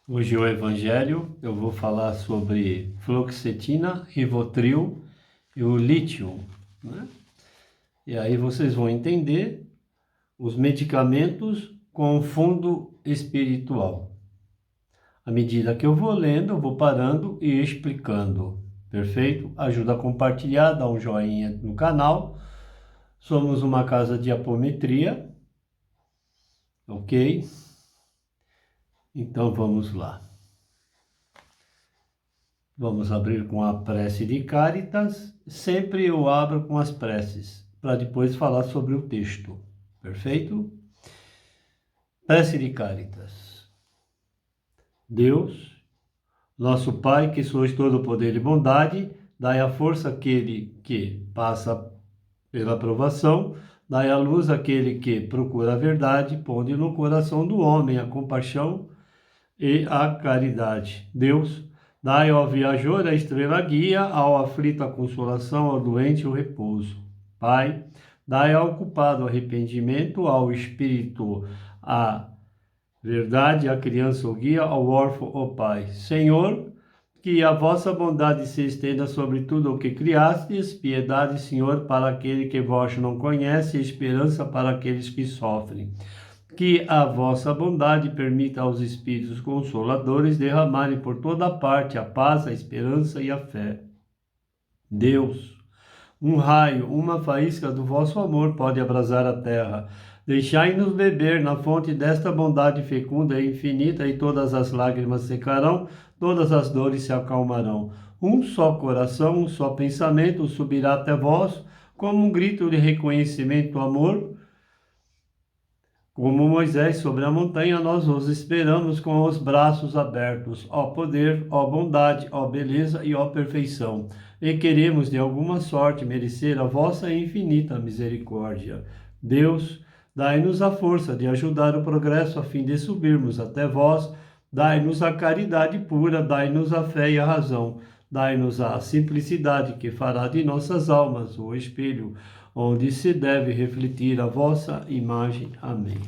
Hoje o Evangelho eu vou falar sobre fluoxetina, Rivotril e o lítio, né? E aí vocês vão entender os medicamentos com fundo espiritual. À medida que eu vou lendo, eu vou parando e explicando. Perfeito? Ajuda a compartilhar, dá um joinha no canal. Somos uma casa de apometria, ok? Então vamos lá. Vamos abrir com a prece de Cáritas. Sempre eu abro com as preces, para depois falar sobre o texto. Perfeito? Prece de Cáritas. Deus, nosso Pai, que sois todo poder e bondade, dai a força àquele que passa pela aprovação, dai a luz àquele que procura a verdade, ponde no coração do homem a compaixão e a caridade. Deus, dai ao viajor a estrela guia, ao aflito a consolação, ao doente o repouso. Pai, dai ao culpado arrependimento, ao espírito a verdade, à criança o guia, ao órfão o Pai. Senhor, que a vossa bondade se estenda sobre tudo o que criastes, piedade, Senhor, para aquele que vós não conhece, esperança para aqueles que sofrem. Que a vossa bondade permita aos Espíritos Consoladores derramarem por toda parte a paz, a esperança e a fé. Deus, um raio, uma faísca do vosso amor pode abrasar a terra. Deixai-nos beber na fonte desta bondade fecunda e infinita, e todas as lágrimas secarão, todas as dores se acalmarão. Um só coração, um só pensamento subirá até vós, como um grito de reconhecimento, amor. Como Moisés sobre a montanha, nós os esperamos com os braços abertos, ó poder, ó bondade, ó beleza e ó perfeição, e queremos de alguma sorte merecer a vossa infinita misericórdia. Deus, dai-nos a força de ajudar o progresso a fim de subirmos até vós, dai-nos a caridade pura, dai-nos a fé e a razão, dai-nos a simplicidade que fará de nossas almas o espelho onde se deve refletir a vossa imagem. Amém.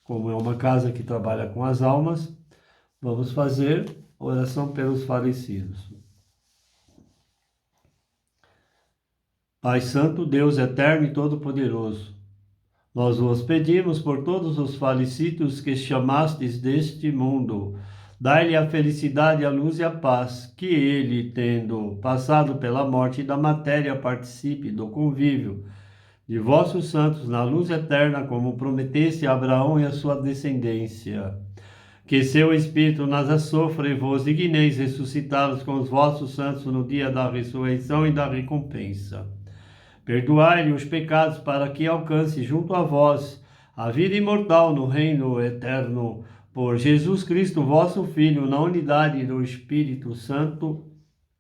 Como é uma casa que trabalha com as almas, vamos fazer oração pelos falecidos. Pai Santo, Deus eterno e todo-poderoso, nós vos pedimos por todos os falecidos que chamastes deste mundo, dai-lhe a felicidade, a luz e a paz, que ele, tendo passado pela morte da matéria, participe do convívio de vossos santos na luz eterna, como prometeste a Abraão e a sua descendência. Que seu Espírito nas assofra e vos digneis ressuscitá-los com os vossos santos no dia da ressurreição e da recompensa. Perdoai-lhe os pecados para que alcance junto a vós a vida imortal no reino eterno. Por Jesus Cristo, vosso Filho, na unidade do Espírito Santo.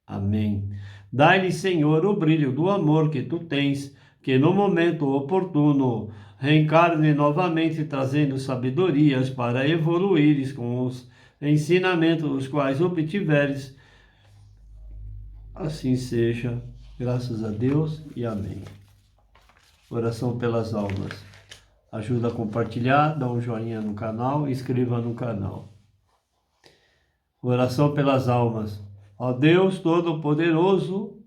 Amém. Dai-lhe, Senhor, o brilho do amor que tu tens, que no momento oportuno reencarne novamente, trazendo sabedorias para evoluires com os ensinamentos os quais obtiveres. Assim seja, graças a Deus e amém. Oração pelas almas. Ajuda a compartilhar, dá um joinha no canal, inscreva no canal. Oração pelas almas. Ó Deus Todo-Poderoso,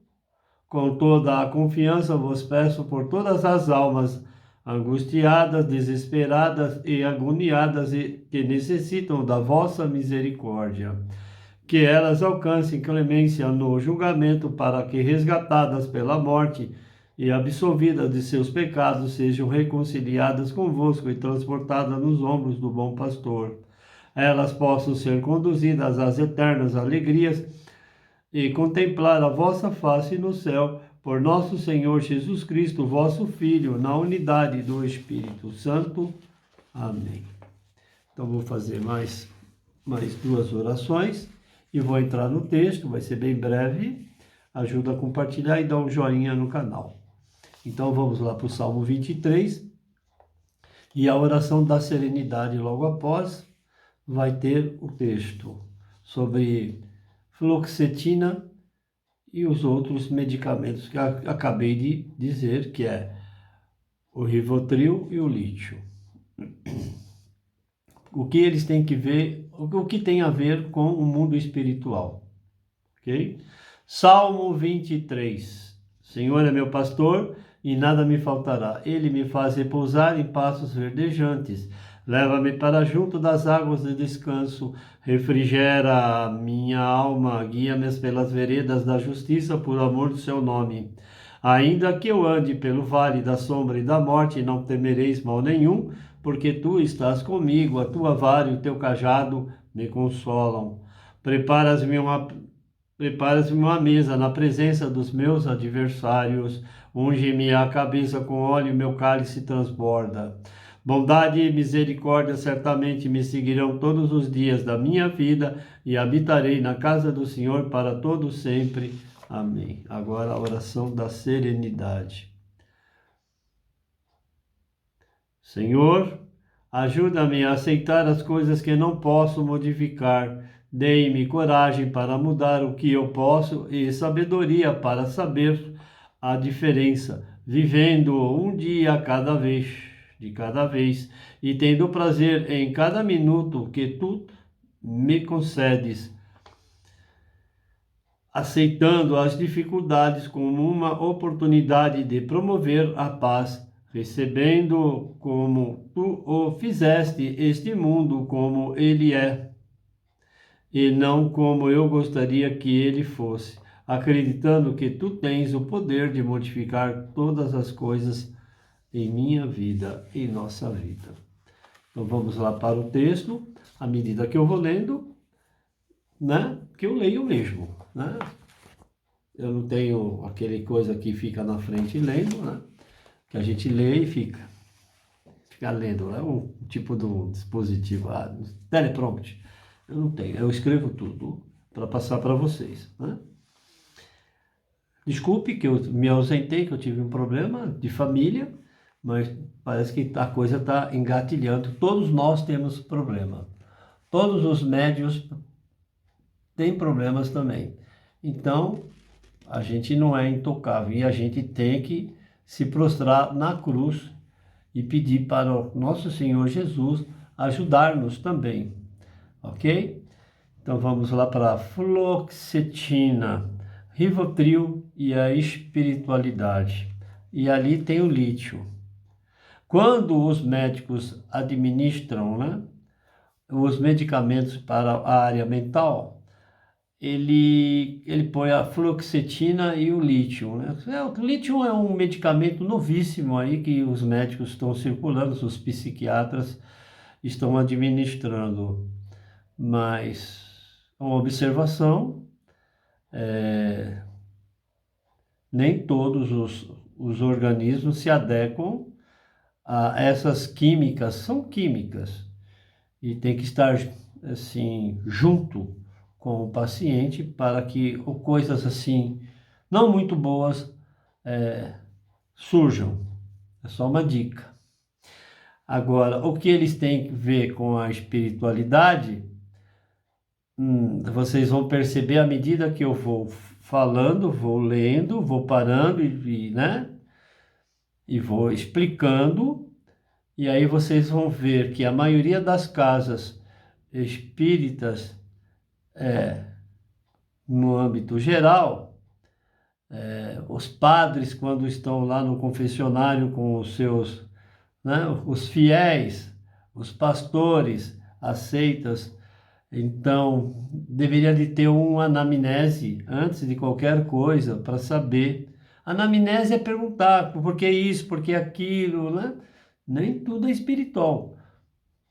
com toda a confiança vos peço por todas as almas angustiadas, desesperadas e agoniadas e que necessitam da vossa misericórdia. Que elas alcancem clemência no julgamento para que, resgatadas pela morte e absolvidas de seus pecados, sejam reconciliadas convosco e transportadas nos ombros do bom pastor. Elas possam ser conduzidas às eternas alegrias e contemplar a vossa face no céu, por nosso Senhor Jesus Cristo, vosso Filho, na unidade do Espírito Santo. Amém. Então vou fazer mais duas orações e vou entrar no texto, vai ser bem breve. Ajuda a compartilhar e dá um joinha no canal. Então vamos lá para o Salmo 23 e a oração da serenidade logo após vai ter o texto sobre fluoxetina e os outros medicamentos que eu acabei de dizer, que é o Rivotril e o lítio. o que eles têm que ver, o que tem a ver com o mundo espiritual. Ok? Salmo 23. Senhor é meu pastor e nada me faltará. Ele me faz repousar em pastos verdejantes. Leva-me para junto das águas de descanso. Refrigera a minha alma. Guia-me pelas veredas da justiça por amor do seu nome. Ainda que eu ande pelo vale da sombra e da morte, não temereis mal nenhum, porque tu estás comigo, a tua vara e o teu cajado me consolam. Preparas-me uma mesa na presença dos meus adversários, unge-me a cabeça com óleo, meu cálice transborda. Bondade e misericórdia certamente me seguirão todos os dias da minha vida e habitarei na casa do Senhor para todo sempre. Amém. Agora a oração da serenidade. Senhor, ajuda-me a aceitar as coisas que não posso modificar. Dei-me coragem para mudar o que eu posso e sabedoria para saber a diferença, vivendo um dia de cada vez, e tendo prazer em cada minuto que tu me concedes, aceitando as dificuldades como uma oportunidade de promover a paz, recebendo como tu o fizeste este mundo como ele é, e não como eu gostaria que ele fosse, acreditando que tu tens o poder de modificar todas as coisas em minha vida, em nossa vida. Então vamos lá para o texto, à medida que eu vou lendo, né? Que eu leio mesmo, né? Eu não tenho aquele coisa que fica na frente lendo, né? Que a gente lê e fica lendo, é um tipo de um dispositivo, teleprompter. Eu não tenho, eu escrevo tudo para passar para vocês, né? Desculpe que eu me ausentei, que eu tive um problema de família, mas parece que a coisa está engatilhando. Todos nós temos problema. Todos os médios têm problemas também. Então, a gente não é intocável e a gente tem que se prostrar na cruz e pedir para o nosso Senhor Jesus ajudar-nos também, ok? Então vamos lá para a fluoxetina, Rivotril e a espiritualidade. E ali tem o lítio. Quando os médicos administram, né, os medicamentos para a área mental, ele põe a fluoxetina e o lítio, né? O lítio é um medicamento novíssimo aí que os médicos estão circulando, os psiquiatras estão administrando. Mas uma observação, nem todos os organismos se adequam a essas químicas, são químicas, e tem que estar assim junto com o paciente para que coisas assim não muito boas surjam. É só uma dica. Agora, o que eles têm que ver com a espiritualidade, vocês vão perceber à medida que eu vou falando, vou lendo, vou parando né? E vou explicando, e aí vocês vão ver que a maioria das casas espíritas, no âmbito geral, os padres, quando estão lá no confessionário com os seus, né, os fiéis, os pastores, as seitas, então deveria de ter uma anamnese antes de qualquer coisa para saber. Anamnese é perguntar por que isso, por que aquilo, né? Nem tudo é espiritual.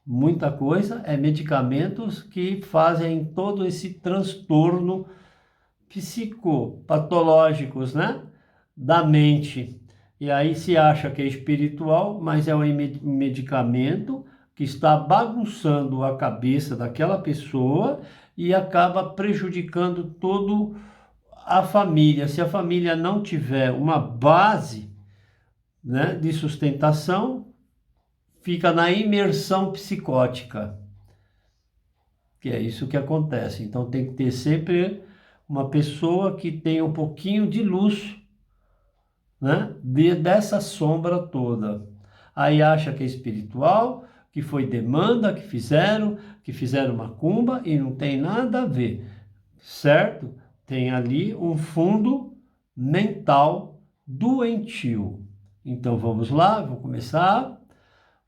Muita coisa é medicamentos que fazem todo esse transtorno psicopatológicos, né? Da mente. E aí se acha que é espiritual, mas é um medicamento que está bagunçando a cabeça daquela pessoa e acaba prejudicando toda a família. Se a família não tiver uma base, né, de sustentação, fica na imersão psicótica, que é isso que acontece. Então tem que ter sempre uma pessoa que tenha um pouquinho de luz, né, dessa sombra toda. Aí acha que é espiritual, que foi demanda que fizeram macumba e não tem nada a ver, certo? Tem ali um fundo mental doentio. Então vamos lá, vou começar a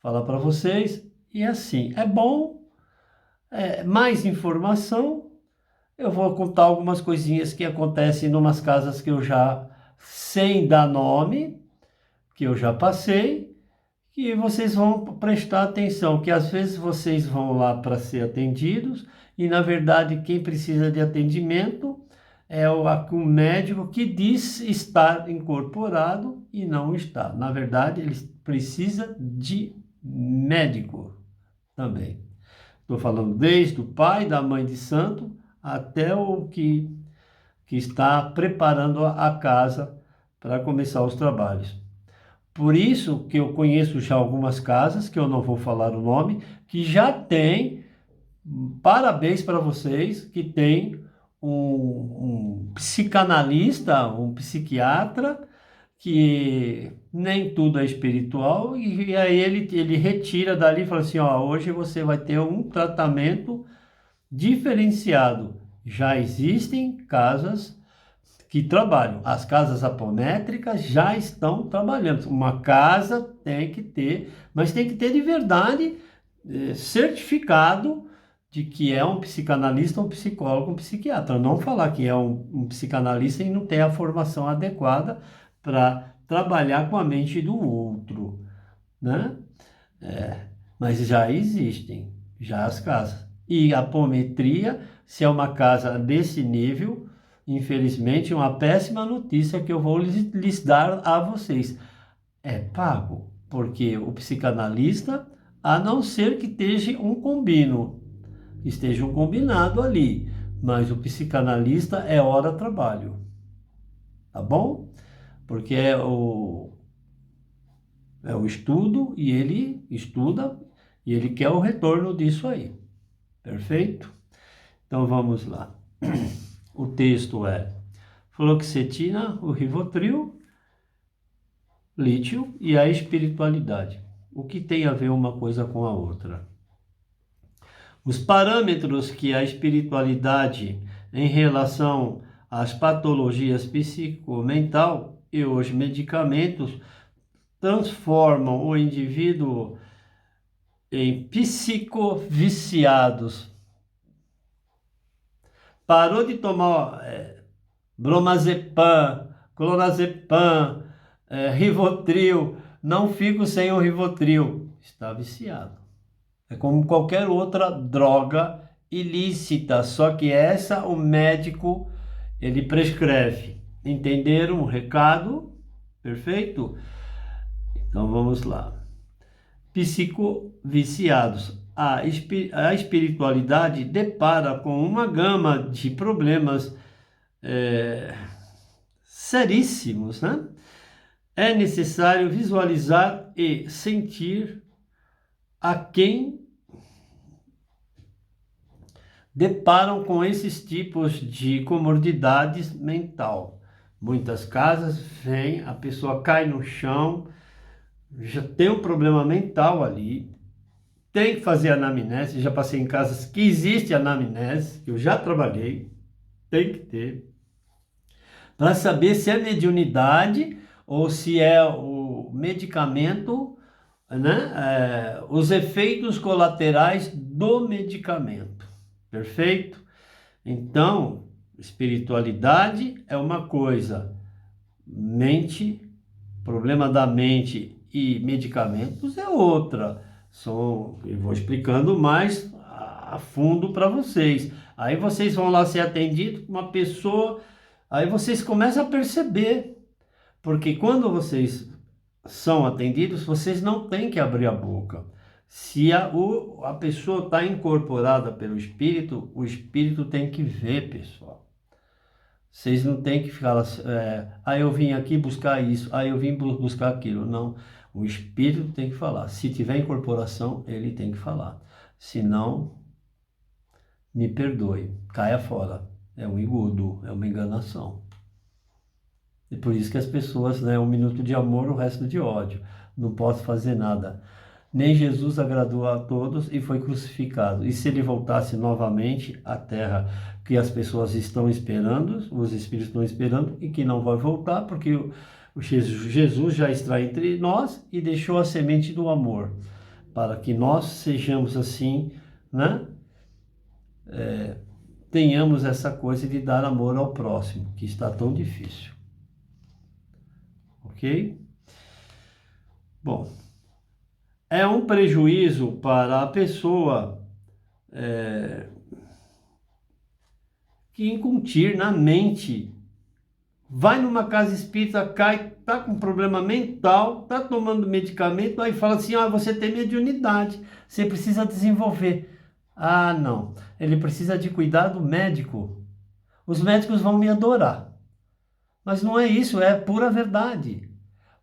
falar para vocês. E assim, é bom, mais informação. Eu vou contar algumas coisinhas que acontecem em umas casas que eu já, sem dar nome, que eu já passei, que vocês vão prestar atenção, que às vezes vocês vão lá para ser atendidos e, na verdade, quem precisa de atendimento é o médico que diz estar incorporado e não está. Na verdade, ele precisa de médico também. Estou falando desde o pai, da mãe de santo, até o que está preparando a casa para começar os trabalhos. Por isso que eu conheço já algumas casas, que eu não vou falar o nome, que já tem, parabéns para vocês, que tem um psicanalista, um psiquiatra, que nem tudo é espiritual, e aí ele retira dali e fala assim, ó, hoje você vai ter um tratamento diferenciado. Já existem casas que trabalham. As casas apométricas já estão trabalhando. Uma casa tem que ter, mas tem que ter de verdade certificado de que é um psicanalista, um psicólogo, um psiquiatra. Não falar que é um psicanalista e não tem a formação adequada para trabalhar com a mente do outro, né? Mas já existem, já as casas. E a apometria, se é uma casa desse nível, infelizmente, uma péssima notícia que eu vou lhes dar a vocês. É pago, porque o psicanalista, a não ser que esteja um combinado ali, mas o psicanalista é hora trabalho, tá bom? Porque é o estudo e ele estuda e ele quer o retorno disso aí, perfeito? Então vamos lá. O texto é fluoxetina, o Rivotril, lítio e a espiritualidade. O que tem a ver uma coisa com a outra? Os parâmetros que a espiritualidade em relação às patologias psicomental e os medicamentos transformam o indivíduo em psicoviciados. Parou de tomar bromazepam, clonazepam, Rivotril, não fico sem o Rivotril. Está viciado. É como qualquer outra droga ilícita, só que essa o médico ele prescreve. Entenderam o recado? Perfeito? Então vamos lá. Psicoviciados. A espiritualidade depara com uma gama de problemas seríssimos, né? É necessário visualizar e sentir a quem deparam com esses tipos de comorbidades mental. Muitas casas vêm, a pessoa cai no chão, já tem um problema mental ali, tem que fazer anamnese, já passei em casas que existe anamnese, que eu já trabalhei, tem que ter, para saber se é mediunidade ou se é o medicamento, né? Os efeitos colaterais do medicamento. Perfeito? Então, espiritualidade é uma coisa, mente, problema da mente e medicamentos é outra. Eu vou explicando mais a fundo para vocês. Aí vocês vão lá ser atendidos com uma pessoa, aí vocês começam a perceber, porque quando vocês são atendidos, vocês não têm que abrir a boca. Se a pessoa está incorporada pelo espírito, o espírito tem que ver, pessoal. Vocês não têm que ficar, eu vim aqui buscar isso, eu vim buscar aquilo. Não, o espírito tem que falar. Se tiver incorporação, ele tem que falar. Se não, me perdoe, caia fora. É um engodo, é uma enganação. E por isso que as pessoas, um minuto de amor, o resto de ódio. Não posso fazer nada. Nem Jesus agradou a todos e foi crucificado. E se ele voltasse novamente à terra, que as pessoas estão esperando, os espíritos estão esperando, e que não vai voltar, porque o Jesus já está entre nós e deixou a semente do amor, para que nós sejamos assim, né? Tenhamos essa coisa de dar amor ao próximo, que está tão difícil. Ok? Bom, é um prejuízo para a pessoa que incutir na mente. Vai numa casa espírita, cai, tá com problema mental, tá tomando medicamento, aí fala assim, você tem mediunidade, você precisa desenvolver. Ah, não, ele precisa de cuidado médico. Os médicos vão me adorar. Mas não é isso, é pura verdade.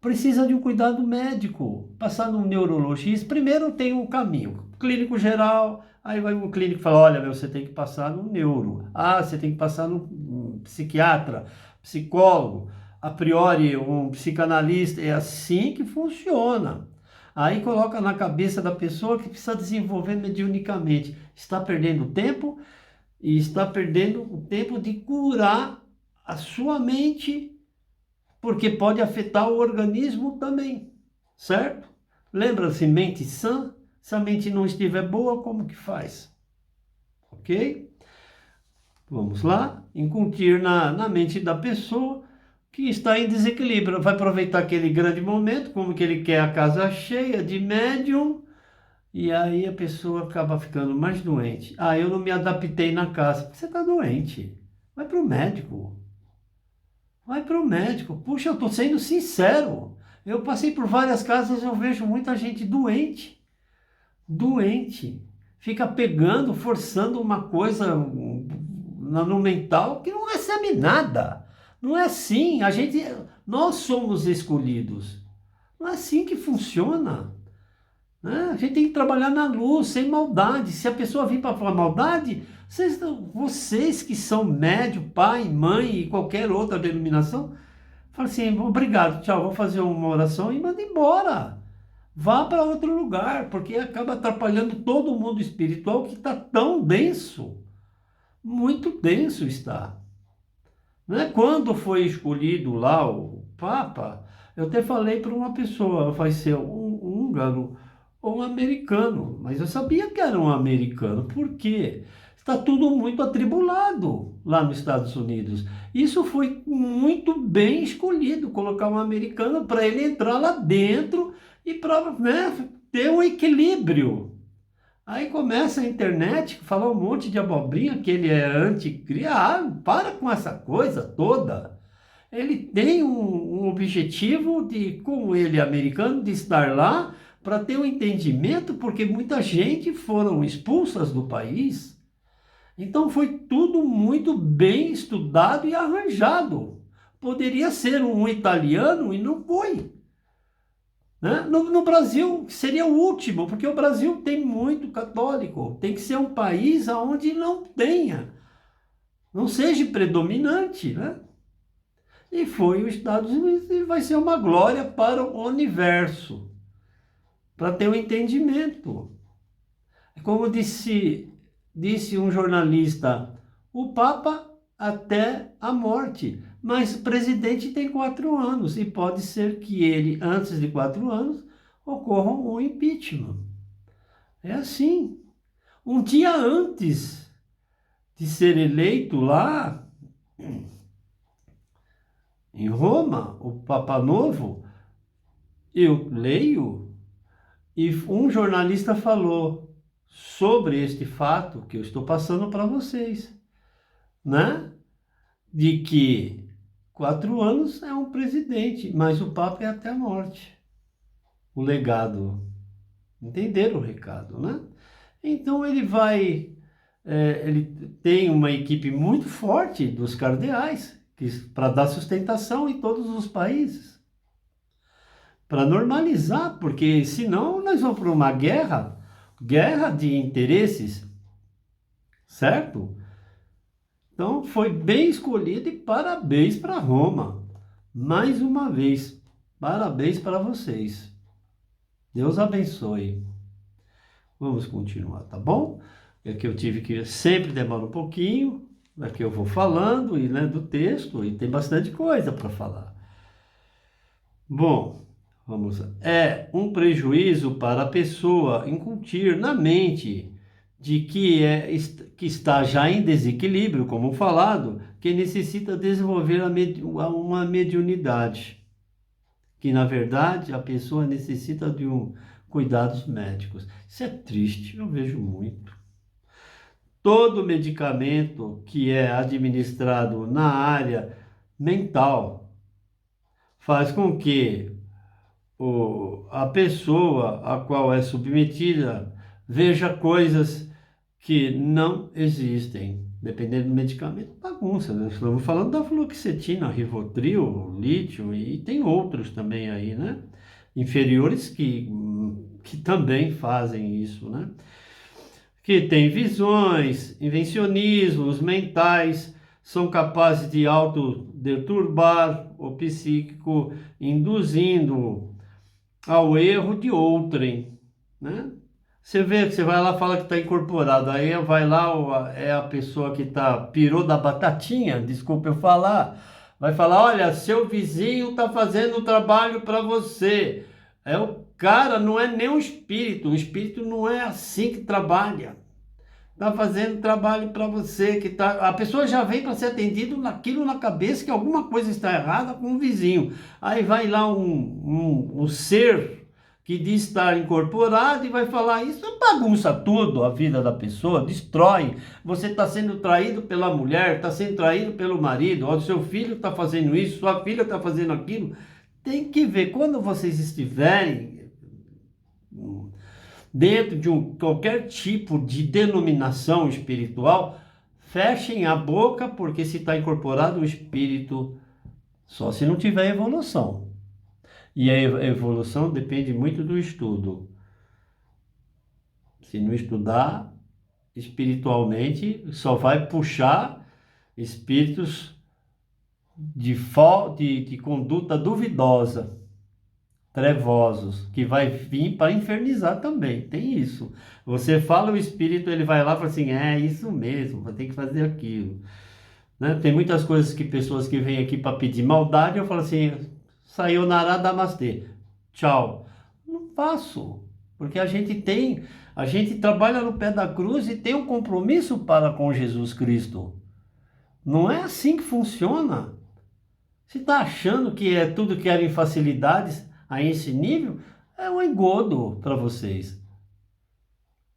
Precisa de um cuidado médico. Passar num neurologista, primeiro tem um caminho. Clínico geral, aí vai um clínico e fala, olha, você tem que passar no neuro. Ah, você tem que passar no psiquiatra, psicólogo, a priori um psicanalista. É assim que funciona. Aí coloca na cabeça da pessoa que precisa desenvolver mediunicamente. Está perdendo tempo e está perdendo o tempo de curar a sua mente, porque pode afetar o organismo também, certo? Lembra-se, mente sã, se a mente não estiver boa, como que faz? Ok? Vamos lá, incutir na mente da pessoa que está em desequilíbrio, vai aproveitar aquele grande momento, como que ele quer a casa cheia de médium, e aí a pessoa acaba ficando mais doente. Ah, eu não me adaptei na casa. Você está doente, vai para o médico. Vai para o médico. Puxa, eu estou sendo sincero. Eu passei por várias casas e eu vejo muita gente doente. Doente. Fica pegando, forçando uma coisa no mental que não recebe nada. Não é assim. Nós somos escolhidos. Não é assim que funciona. Né? A gente tem que trabalhar na luz, sem maldade. Se a pessoa vir para falar maldade, vocês que são médio, pai, mãe e qualquer outra denominação, fala assim, obrigado, tchau, vou fazer uma oração e manda embora. Vá para outro lugar, porque acaba atrapalhando todo o mundo espiritual que está tão denso. Muito denso está. Né? Quando foi escolhido lá o Papa, eu até falei para uma pessoa, vai ser um húngaro ou um americano, mas eu sabia que era um americano. Por quê? Está tudo muito atribulado lá nos Estados Unidos. Isso foi muito bem escolhido, colocar um americano para ele entrar lá dentro e para, né, ter um equilíbrio. Aí começa a internet falar um monte de abobrinha que ele é anticristo. Ah, para com essa coisa toda. Ele tem um objetivo de, como ele é americano, de estar lá para ter um entendimento, porque muita gente foram expulsas do país. Então foi tudo muito bem estudado e arranjado. Poderia ser um italiano e não foi. Né? No Brasil seria o último, porque o Brasil tem muito católico. Tem que ser um país onde não tenha, não seja predominante, né? E foi os Estados Unidos e vai ser uma glória para o universo, para ter um entendimento. Como disse um jornalista, o Papa até a morte, mas o presidente tem 4 anos e pode ser que ele, antes de 4 anos, ocorra um impeachment. É assim. Um dia antes de ser eleito lá em Roma, o Papa Novo, eu leio e um jornalista falou sobre este fato que eu estou passando para vocês, né? De que 4 anos é um presidente, mas o Papa é até a morte. O legado. Entenderam o recado, né? Então ele tem uma equipe muito forte dos cardeais para dar sustentação em todos os países, para normalizar, porque senão nós vamos para uma guerra de interesses, certo? Então foi bem escolhido e parabéns para Roma. Mais uma vez, parabéns para vocês. Deus abençoe. Vamos continuar, tá bom? É que eu tive que sempre demora um pouquinho, é que eu vou falando e lendo o texto e tem bastante coisa para falar. Bom, vamos lá. É um prejuízo para a pessoa incutir na mente de que está já em desequilíbrio, como falado, que necessita desenvolver uma mediunidade, que na verdade a pessoa necessita de cuidados médicos. Isso é triste, eu vejo muito. Todo medicamento que é administrado na área mental faz com que a pessoa a qual é submetida veja coisas que não existem, dependendo do medicamento, bagunça, né? Estamos falando da fluoxetina, Rivotril, lítio e tem outros também aí, né? Inferiores que também fazem isso, né? Que tem visões, invencionismos mentais, são capazes de autodeturbar o psíquico, induzindo ao erro de outrem, né? Você vê que você vai lá fala que está incorporado, aí vai lá, é a pessoa que pirou da batatinha, desculpa eu falar, vai falar, olha, seu vizinho está fazendo o trabalho para você. O cara não é nem um espírito, o espírito não é assim que trabalha. Está fazendo trabalho para você, a pessoa já vem para ser atendido naquilo na cabeça que alguma coisa está errada com o vizinho. Aí vai lá um ser que diz estar incorporado e vai falar isso, bagunça tudo a vida da pessoa, destrói. Você está sendo traído pela mulher, está sendo traído pelo marido, o seu filho está fazendo isso, sua filha está fazendo aquilo. Tem que ver, quando vocês estiverem dentro de qualquer tipo de denominação espiritual, fechem a boca, porque se está incorporado o espírito, só se não tiver evolução. E a evolução depende muito do estudo. Se não estudar espiritualmente, só vai puxar espíritos de conduta duvidosa, trevosos, que vai vir para infernizar também, tem isso. Você fala o espírito, ele vai lá e fala assim, é isso mesmo, vai ter que fazer aquilo. Né? Tem muitas coisas que pessoas que vêm aqui para pedir maldade, eu falo assim, sayonara namastê, tchau. Não faço, porque a gente trabalha no pé da cruz e tem um compromisso para com Jesus Cristo. Não é assim que funciona. Você está achando que é tudo que eram facilidades a esse nível? É um engodo para vocês.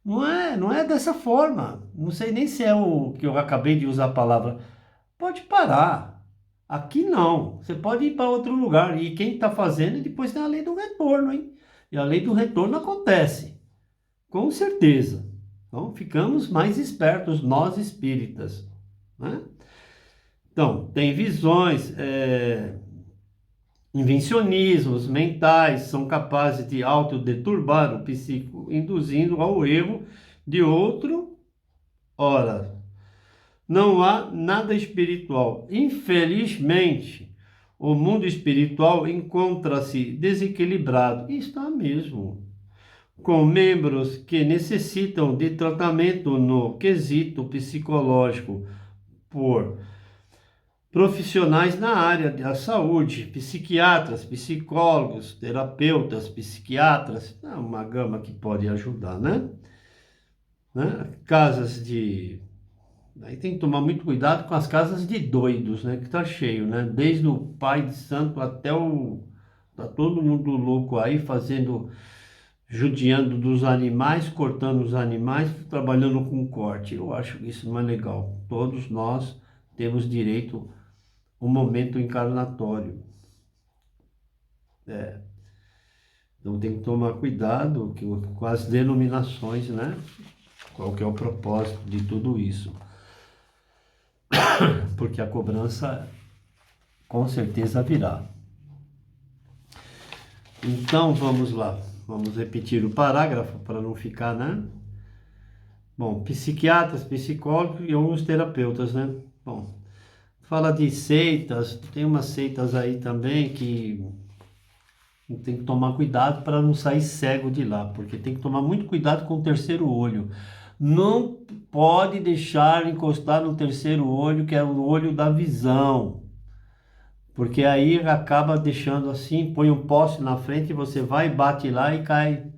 Não é dessa forma. Não sei nem se é o que eu acabei de usar a palavra. Pode parar. Aqui não. Você pode ir para outro lugar. E quem está fazendo, depois tem a lei do retorno, hein? E a lei do retorno acontece. Com certeza. Então, ficamos mais espertos, nós espíritas, né? Então, tem visões, invencionismos mentais, são capazes de autodeturbar o psíquico, induzindo ao erro de outro. Ora, não há nada espiritual. Infelizmente, o mundo espiritual encontra-se desequilibrado. E está mesmo. Com membros que necessitam de tratamento no quesito psicológico por profissionais na área da saúde, psiquiatras, psicólogos, terapeutas, psiquiatras, é uma gama que pode ajudar, né? Casas de... Aí tem que tomar muito cuidado com as casas de doidos, né? Que tá cheio, né? Desde o pai de santo até o... Tá todo mundo louco aí fazendo... Judiando dos animais, cortando os animais, trabalhando com corte. Eu acho que isso não é legal. Todos nós temos direito um momento encarnatório. Então tem que tomar cuidado com as denominações, né? Qual que é o propósito de tudo isso? Porque a cobrança com certeza virá. Então vamos lá, vamos repetir o parágrafo para não ficar, né? Bom, psiquiatras, psicólogos e alguns terapeutas, né? Bom, fala de seitas, tem umas seitas aí também que Tem que tomar cuidado para não sair cego de lá, porque tem que tomar muito cuidado com o terceiro olho. Não pode deixar encostar no terceiro olho, que é o olho da visão, porque aí acaba deixando assim, põe um poste na frente e você vai, bate lá e cai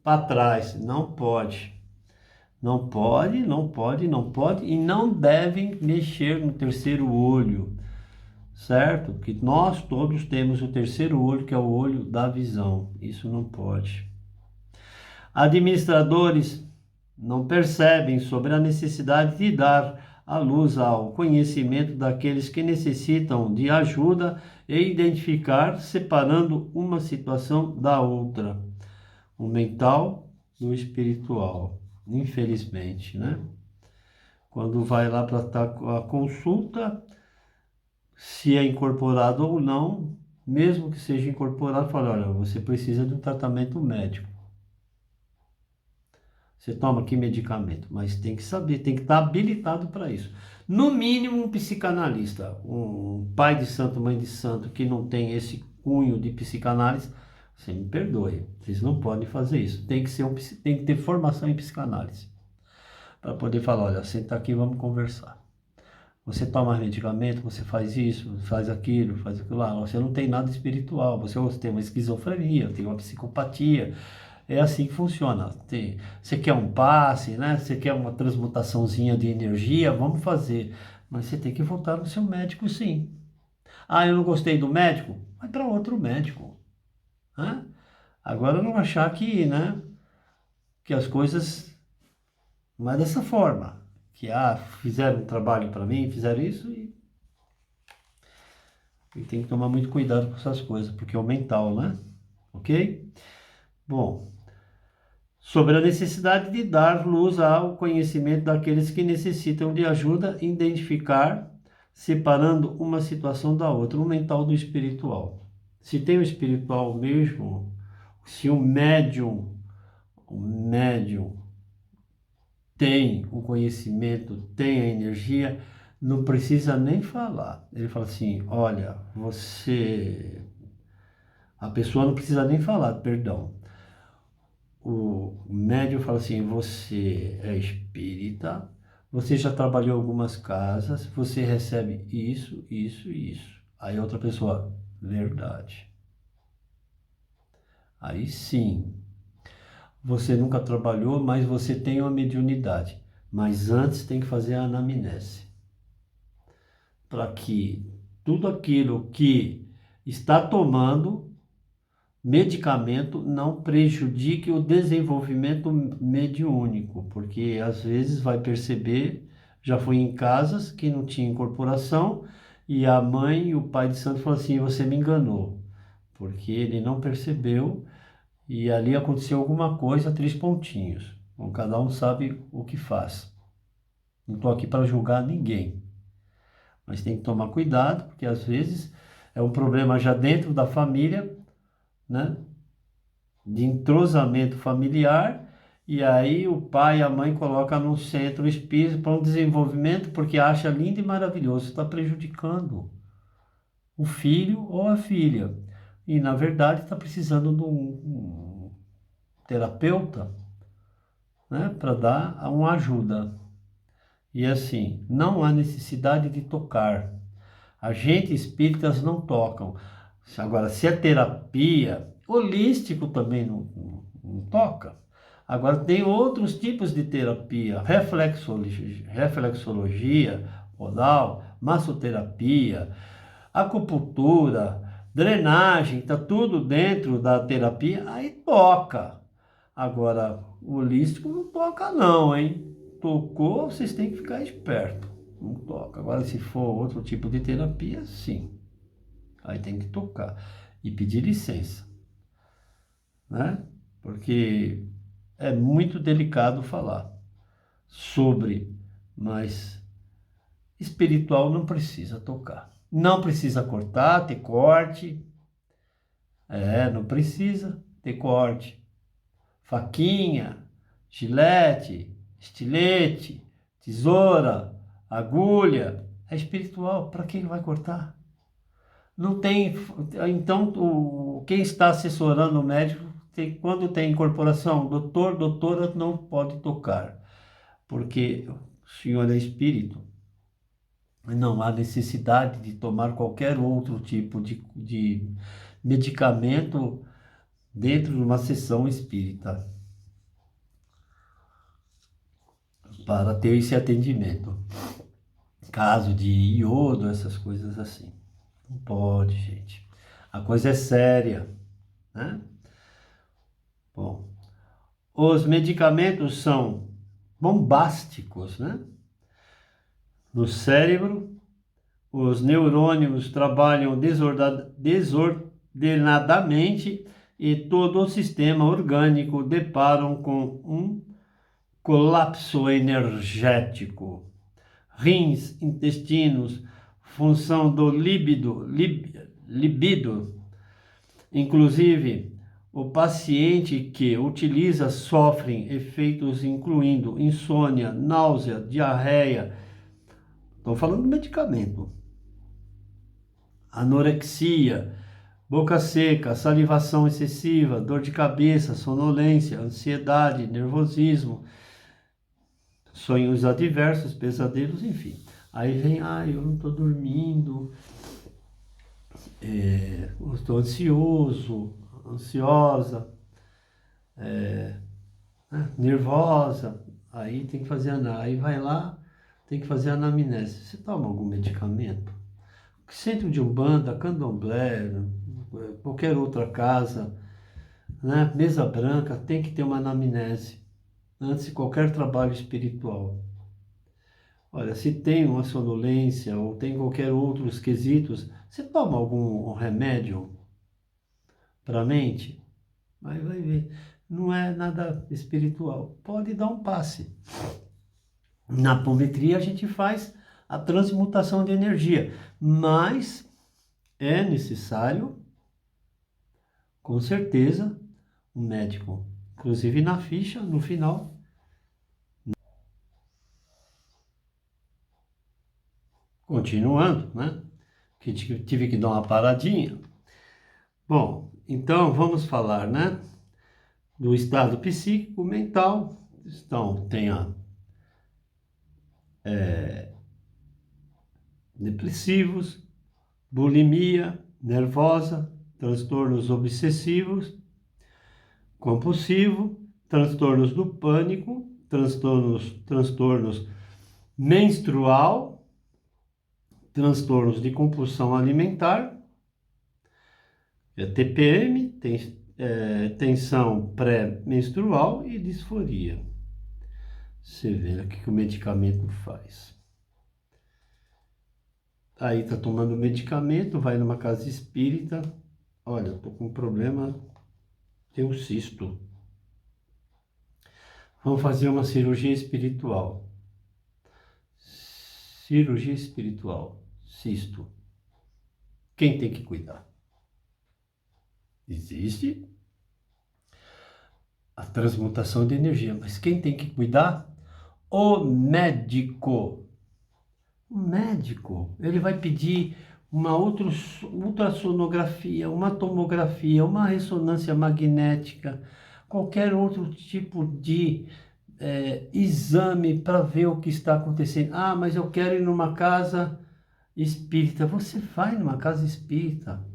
para trás. Não pode. Não pode, não pode, não pode e não devem mexer no terceiro olho, certo? Porque nós todos temos o terceiro olho, que é o olho da visão. Isso não pode. Administradores não percebem sobre a necessidade de dar à luz ao conhecimento daqueles que necessitam de ajuda e identificar, separando uma situação da outra, o mental do espiritual, infelizmente, né? Quando vai lá para a consulta, se é incorporado ou não, mesmo que seja incorporado, fala, olha, você precisa de um tratamento médico. Você toma aqui medicamento, mas tem que saber, tem que estar habilitado para isso. No mínimo, um psicanalista, um pai de santo, mãe de santo, que não tem esse cunho de psicanálise, você me perdoe, vocês não podem fazer isso. Tem que ser tem que ter formação em psicanálise para poder falar, olha, senta aqui, vamos conversar. Você toma medicamento, você faz isso, faz aquilo lá. Você não tem nada espiritual, você tem uma esquizofrenia, tem uma psicopatia. É assim que funciona. Você quer um passe, né? Você quer uma transmutaçãozinha de energia, vamos fazer. Mas você tem que voltar no seu médico, sim. Ah, eu não gostei do médico? Vai para outro médico. Né? Agora não achar que, né, que as coisas não é dessa forma. Que fizeram um trabalho para mim, fizeram isso e tem que tomar muito cuidado com essas coisas, porque é o mental, né? Ok? Bom, sobre a necessidade de dar luz ao conhecimento daqueles que necessitam de ajuda, identificar, separando uma situação da outra, o mental do espiritual. Se tem o espiritual mesmo, se o médium tem o conhecimento, tem a energia, não precisa nem falar. Ele fala assim, olha, a pessoa não precisa nem falar, perdão. O médium fala assim, você é espírita, você já trabalhou em algumas casas, você recebe isso, isso e isso. Aí a outra pessoa, verdade. Aí sim, você nunca trabalhou, mas você tem uma mediunidade. Mas antes tem que fazer a anamnese. Para que tudo aquilo que está tomando medicamento não prejudique o desenvolvimento mediúnico, porque às vezes vai perceber, já foi em casas que não tinha incorporação e a mãe e o pai de santo falam assim, você me enganou, porque ele não percebeu e ali aconteceu alguma coisa, 3 pontinhos. Então, cada um sabe o que faz. Não estou aqui para julgar ninguém, mas tem que tomar cuidado, porque às vezes é um problema já dentro da família, né? De entrosamento familiar, e aí o pai e a mãe colocam no centro espírita para um desenvolvimento, porque acha lindo e maravilhoso, está prejudicando o filho ou a filha. E na verdade está precisando de um terapeuta, né, para dar uma ajuda. E assim, não há necessidade de tocar. Agentes espíritas não tocam. Agora, se é terapia, holístico também não toca. Agora, tem outros tipos de terapia, reflexologia, odal, massoterapia, acupuntura, drenagem, está tudo dentro da terapia, aí toca. Agora, o holístico não toca não, hein? Tocou, vocês têm que ficar esperto. Não toca. Agora, se for outro tipo de terapia, sim. Aí tem que tocar e pedir licença, né? Porque é muito delicado falar sobre, mas espiritual não precisa tocar. Não precisa cortar, ter corte. Não precisa ter corte. Faquinha, gilete, estilete, tesoura, agulha. É espiritual. Para quem vai cortar? Não tem. Então quem está assessorando o médico, quando tem incorporação, doutor, doutora, não pode tocar, porque o senhor é espírito. Não há necessidade de tomar qualquer outro tipo de medicamento dentro de uma sessão espírita para ter esse atendimento. Caso de iodo, essas coisas assim. Não pode, gente. A coisa é séria, né? Bom, os medicamentos são bombásticos, né? No cérebro, os neurônios trabalham desordenadamente e todo o sistema orgânico deparam com um colapso energético. Rins, intestinos, função do libido. Inclusive, o paciente que utiliza sofre efeitos incluindo insônia, náusea, diarreia. Estou falando de medicamento. Anorexia, boca seca, salivação excessiva, dor de cabeça, sonolência, ansiedade, nervosismo, sonhos adversos, pesadelos, enfim. Aí vem, eu não estou dormindo, eu estou ansioso, ansiosa, nervosa. Aí tem que fazer aí vai lá, tem que fazer anamnese. Você toma algum medicamento? Centro de Umbanda, Candomblé, qualquer outra casa, né? Mesa branca, tem que ter uma anamnese antes de qualquer trabalho espiritual. Olha, se tem uma sonolência ou tem qualquer outros quesitos, você toma algum remédio para a mente? Aí vai ver, não é nada espiritual. Pode dar um passe. Na apometria a gente faz a transmutação de energia, mas é necessário, com certeza, um médico. Inclusive na ficha, no final. Continuando, né? Que tive que dar uma paradinha. Bom, então vamos falar, né? Do estado psíquico, mental. Então, tem a depressivos, bulimia, nervosa, transtornos obsessivos, compulsivo, transtornos do pânico, transtornos menstrual, transtornos de compulsão alimentar, TPM, tensão pré-menstrual e disforia. Você vê o que o medicamento faz. Aí tá tomando medicamento, vai numa casa espírita, olha, tô com um problema, tem um cisto. Vamos fazer uma cirurgia espiritual. Cirurgia espiritual, cisto. Quem tem que cuidar? Existe a transmutação de energia, mas quem tem que cuidar? O médico. O médico, ele vai pedir uma ultrassonografia, uma tomografia, uma ressonância magnética, qualquer outro tipo de exame para ver o que está acontecendo. Ah, mas eu quero ir numa casa espírita. Você vai numa casa espírita,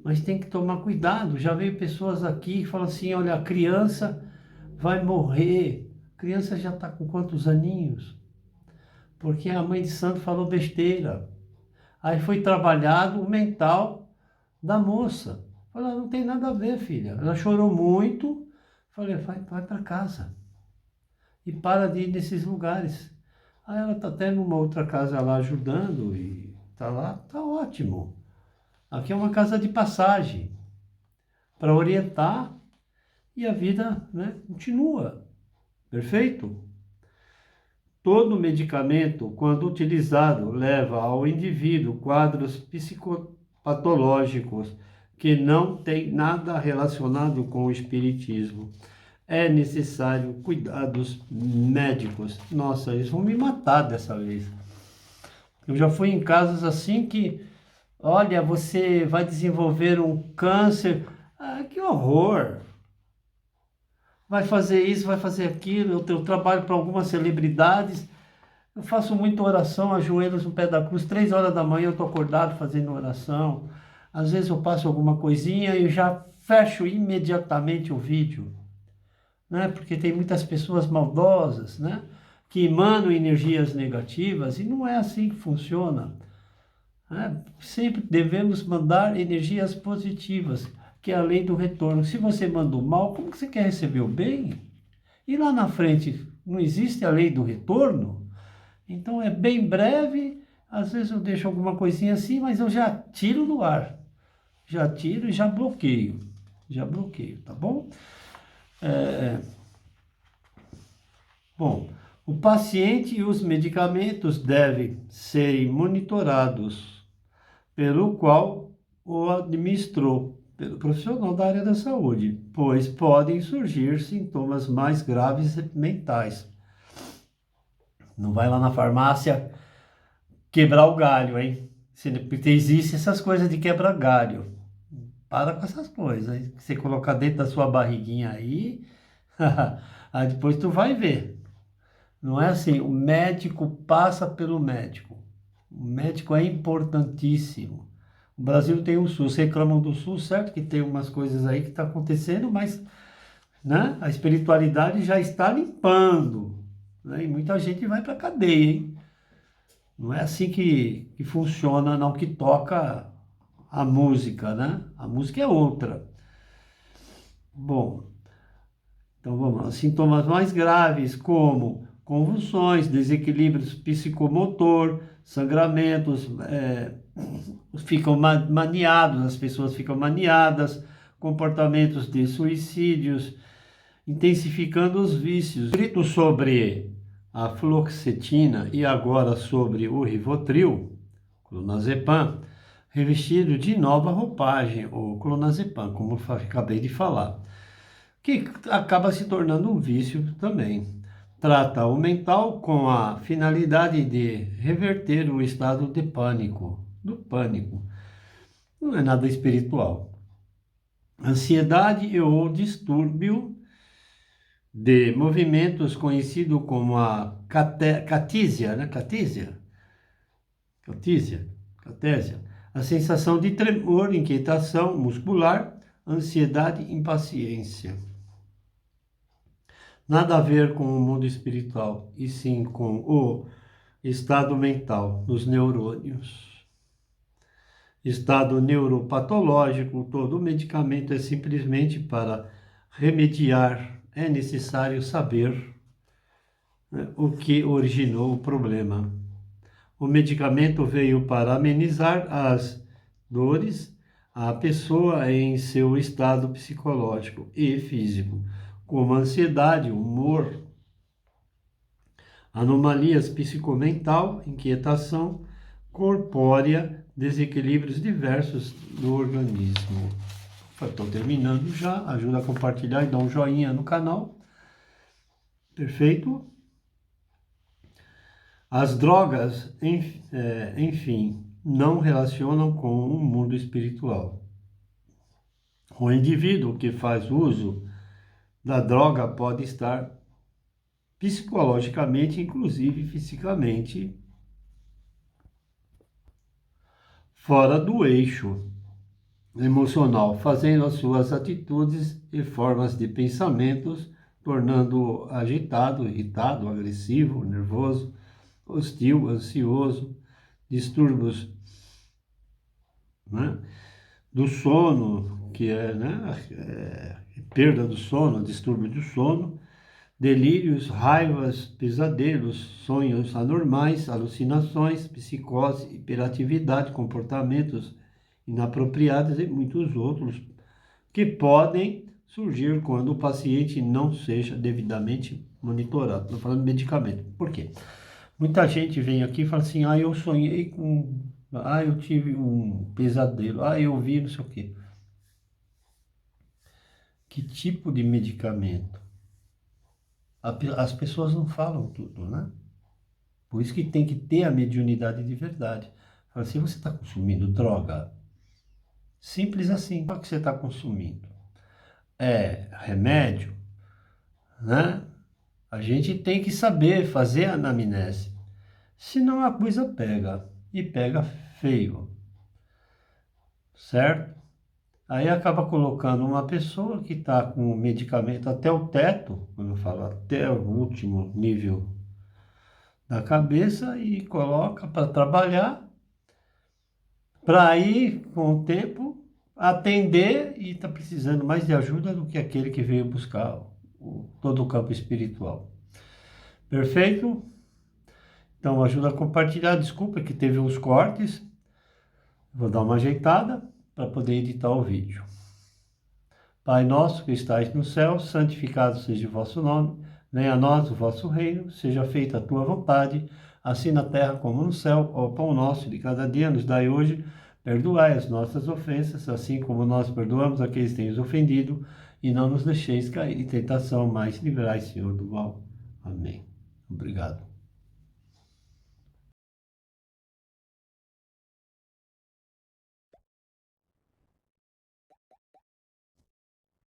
mas tem que tomar cuidado. Já veio pessoas aqui que falam assim, olha, a criança vai morrer. A criança já está com quantos aninhos? Porque a mãe de santo falou besteira. Aí foi trabalhado o mental da moça. Falei, não tem nada a ver, filha. Ela chorou muito. Falei, vai para casa. E para de ir nesses lugares. Aí ela está até numa outra casa lá ajudando e está lá, está ótimo. Aqui é uma casa de passagem para orientar e a vida, né, continua. Perfeito? Todo medicamento, quando utilizado, leva ao indivíduo quadros psicopatológicos que não têm nada relacionado com o espiritismo. É necessário cuidados médicos. Nossa, eles vão me matar dessa vez. Eu já fui em casos assim que Olha, você vai desenvolver um câncer. Ah, que horror! Vai fazer isso, vai fazer aquilo. Eu trabalho para algumas celebridades. Eu faço muita oração, ajoelhos no pé da cruz. 3 horas da manhã eu estou acordado fazendo oração. Às vezes eu passo alguma coisinha e eu já fecho imediatamente o vídeo, né? Porque tem muitas pessoas maldosas, né? Que emanam energias negativas e não é assim que funciona, né? Sempre devemos mandar energias positivas, que é a lei do retorno. Se você manda o mal, como que você quer receber o bem? E lá na frente não existe a lei do retorno? Então é bem breve, às vezes eu deixo alguma coisinha assim, mas eu já tiro do ar. Já tiro e já bloqueio. Já bloqueio, tá bom? Bom, o paciente e os medicamentos devem ser monitorados pelo qual o administrou, pelo profissional da área da saúde, pois podem surgir sintomas mais graves e mentais. Não vai lá na farmácia quebrar o galho, hein? Porque existe essas coisas de quebrar galho. Para com essas coisas. Hein? Você colocar dentro da sua barriguinha aí, aí depois tu vai ver. Não é assim, o médico passa pelo médico. O médico é importantíssimo. O Brasil tem o SUS, reclamam do SUS, certo que tem umas coisas aí que está acontecendo, mas, né, a espiritualidade já está limpando, né, e muita gente vai para a cadeia, hein? Não é assim que funciona, não, que toca a música, né? A música é outra. Bom, então vamos lá. Sintomas mais graves, como convulsões, desequilíbrios psicomotor, sangramentos, ficam maniados, as pessoas ficam maniadas, comportamentos de suicídios, intensificando os vícios. Escrito sobre a fluoxetina e agora sobre o Rivotril, clonazepam, revestido de nova roupagem, o clonazepam, como eu acabei de falar, que acaba se tornando um vício também. Trata o mental com a finalidade de reverter o estado de pânico, do pânico. Não é nada espiritual. Ansiedade ou distúrbio de movimentos conhecido como a catísia, né? Catésia. A sensação de tremor, inquietação muscular, ansiedade, impaciência. Nada a ver com o mundo espiritual, e sim com o estado mental dos neurônios. Estado neuropatológico, todo medicamento é simplesmente para remediar. É necessário saber, né, o que originou o problema. O medicamento veio para amenizar as dores à pessoa em seu estado psicológico e físico, como ansiedade, humor, anomalias psicomental, inquietação corpórea, desequilíbrios diversos do organismo. Estou terminando já, ajuda a compartilhar e dar um joinha no canal. Perfeito? As drogas, enfim, não relacionam com o mundo espiritual. O indivíduo que faz uso da droga pode estar psicologicamente, inclusive fisicamente, fora do eixo emocional, fazendo as suas atitudes e formas de pensamentos, tornando-o agitado, irritado, agressivo, nervoso, hostil, ansioso, distúrbios, né, do sono, que é, né, perda do sono, distúrbio do sono, delírios, raivas, pesadelos, sonhos anormais, alucinações, psicose, hiperatividade, comportamentos inapropriados e muitos outros que podem surgir quando o paciente não seja devidamente monitorado. Estou falando de medicamento. Por quê? Muita gente vem aqui e fala assim, eu sonhei com... eu tive um pesadelo. Eu vi não sei o quê. Que tipo de medicamento? As pessoas não falam tudo, né? Por isso que tem que ter a mediunidade de verdade. Fala assim, você está consumindo droga? Simples assim. O que você está consumindo? É remédio, né? A gente tem que saber fazer a anamnese. Senão a coisa pega. E pega feio. Certo? Aí acaba colocando uma pessoa que está com o medicamento até o teto, quando eu falo até o último nível da cabeça, e coloca para trabalhar, para aí, com o tempo, atender e está precisando mais de ajuda do que aquele que veio buscar todo o campo espiritual. Perfeito? Então ajuda a compartilhar. Desculpa que teve uns cortes. Vou dar uma ajeitada para poder editar o vídeo. Pai nosso que estais no céu, santificado seja o vosso nome. Venha a nós o vosso reino. Seja feita a tua vontade, assim na terra como no céu. O pão nosso de cada dia nos dai hoje. Perdoai as nossas ofensas, assim como nós perdoamos aqueles que têm nos ofendido. E não nos deixeis cair em tentação, mas livrai, Senhor, do mal. Amém. Obrigado.